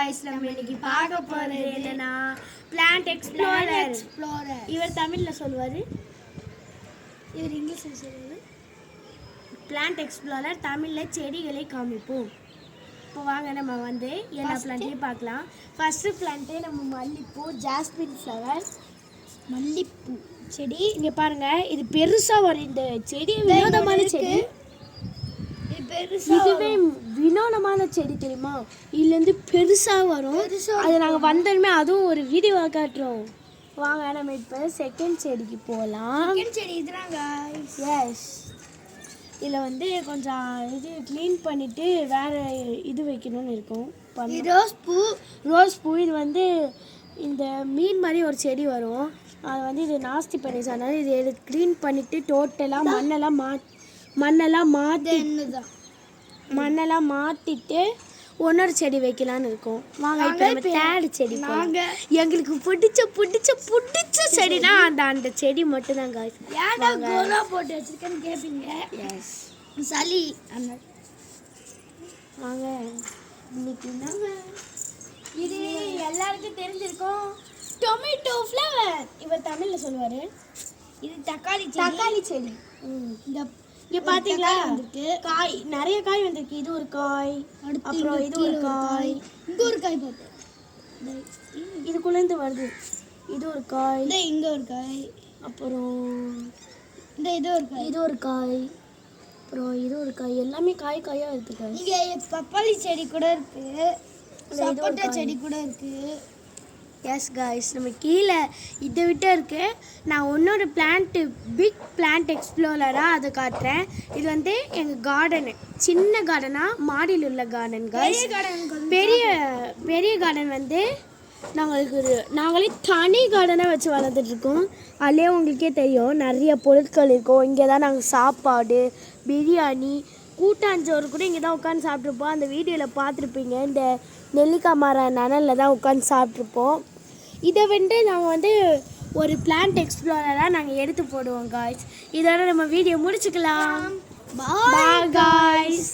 guys, நம்ம இன்னைக்கு பார்க்க போறது என்னன்னா பிளான்ட் எக்ஸ்ப்ளோரர். இவர் தமிழ்ல சொல்வாரு, இவர் இங்கிலீஷ்ல சொல்வாரு. பிளான்ட் எக்ஸ்ப்ளோரர் தமிழ்ல செடிகளை காமிப்போம். இப்போ வாங்க நம்ம வந்து எல்லா பிளான்ட்டையும் பார்க்கலாம். ஃபர்ஸ்ட் பிளான்ட்டே நம்ம மல்லிப்பூ, ஜாஸ்மின் ஃப்ளவர், மல்லிப்பூ செடி. இங்க பாருங்க, இது பெருசா வரும். இந்த செடி வினோதமான செடி. இதுவே வினோதமான செடி தெரியுமா? இதுலேருந்து பெருசாக வரும். அது நாங்கள் வந்தோடனே அதுவும் ஒரு வீடியோவாக காட்டுறோம். வாங்க நம்ம இப்போ செகண்ட் செடிக்கு போகலாம். செடி இதுதாங்க. எஸ், இதில் வந்து கொஞ்சம் இது க்ளீன் பண்ணிவிட்டு வேறு இது வைக்கணும்னு இருக்கும். ரோஸ் பூ இது வந்து இந்த மீன் மாதிரி ஒரு செடி வரும். அது வந்து இது நாஸ்தி பண்ணி சொன்னாலும் இது க்ளீன் பண்ணிவிட்டு டோட்டலாக மண்ணெல்லாம் மாற்றிட்டு ஒன்னொரு செடி வைக்கலான்னு இருக்கோம். வாங்க இப்போ நம்ம தேர்ட் செடி வாங்க. எங்களுக்கு பிடிச்ச செடினா அந்த செடி மட்டும்தான் காய்ஸ். ஏன்டா கோலா போட்டு வச்சிருக்கேன்னு கேட்பீங்க. எஸ், சளி. அந்த வாங்க இன்னைக்கு இது எல்லாருக்கும் தெரிஞ்சிருக்கும், டொமேட்டோ ஃப்ளவர். இவர் தமிழில் சொல்லுவார், இது தக்காளி செடி. இந்த இங்கே பார்த்தீங்களா, காய் நிறைய காய் வந்திருக்கு. இது ஒரு காய், அப்புறம் இது ஒரு காய், இங்கே ஒரு காய் பார்த்து இதுக்குள்ளேருந்து வருது. இது ஒரு காய், இங்கே ஒரு காய், அப்புறம் இது ஒரு காய், அப்புறம் இது ஒரு காய். எல்லாமே காயாக இருக்குது. இங்கே பப்பாளி செடி கூட இருக்குது, சப்போட்டா செடி கூட இருக்குது. எஸ் காய்ஸ், நம்ம கீழே இதை விட்டு இருக்குது. நான் இன்னொரு பிக் பிளான்ட் எக்ஸ்ப்ளோரராக அதை காட்டுறேன். இது வந்து எங்கள் கார்டனு, சின்ன கார்டனாக மாடியில் உள்ள கார்டன் காய்ஸ். பெரிய கார்டன் வந்து நாங்களே தனி கார்டனாக வச்சு வளர்த்துட்ருக்கோம். அதிலே உங்களுக்கே தெரியும் நிறைய பொருட்கள் இருக்கும். இங்கே தான் நாங்கள் சாப்பாடு, பிரியாணி, கூட்டாஞ்சோறு கூட இங்கே தான் உட்காந்து சாப்பிட்ருப்போம். அந்த வீடியோவில் பார்த்துருப்பீங்க. இந்த நெல்லிக்காய் மர நனலில் தான் உட்காந்து சாப்பிட்ருப்போம். இதை வந்து நாங்கள் வந்து ஒரு பிளான்ட் எக்ஸ்ப்ளோரராக நாங்கள் எடுத்து போடுவோம் காய்ஸ். இதோட நம்ம வீடியோ முடிச்சுக்கலாம். Bye guys.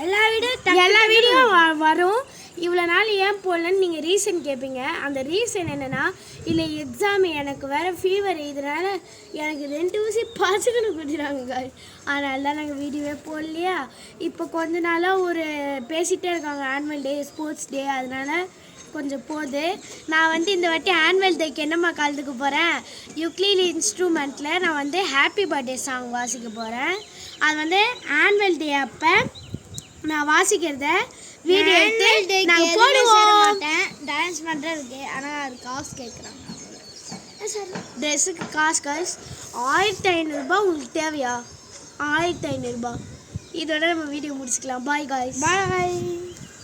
எல்லா வீடியோ வரும். இவ்வளோ நாள் ஏன் போடலன்னு நீங்கள் ரீசன் கேட்பீங்க. அந்த ரீசன் என்னென்னா, இல்லை எக்ஸாம் எனக்கு வேறு ஃபீவர், இதனால் எனக்கு 2 ஊசி பசங்கன்னு கொடுத்துறாங்க காய்ஸ். அதனால தான் நாங்கள் வீடியோவே போடலையா. இப்போ கொஞ்ச நாளாக பேசிகிட்டே இருக்காங்க ஆனுவல் டே, ஸ்போர்ட்ஸ் டே, அதனால் கொஞ்சம் போகுது. நான் வந்து இந்த வாட்டி ஆனுவல் டேக்கு என்னம்மா கலந்துக்க போகிறேன், யுக்லிலி இன்ஸ்ட்ருமெண்ட்டில் நான் வந்து ஹாப்பி பர்த்டே சாங் வாசிக்க போகிறேன். அது வந்து ஆனுவல் டே அப்போ நான் வாசிக்கிறத வீடியோ எடுத்து நாங்கள் போடுவோம். டான்ஸ் பண்ணுறதுக்கு, ஆனால் அது காசு கேட்குறாங்க. ட்ரெஸ்ஸுக்கு காசு 1500 உங்களுக்கு தேவையா? 1500. இதோட நம்ம வீடியோ முடிச்சுக்கலாம். Bye guys. பாய்.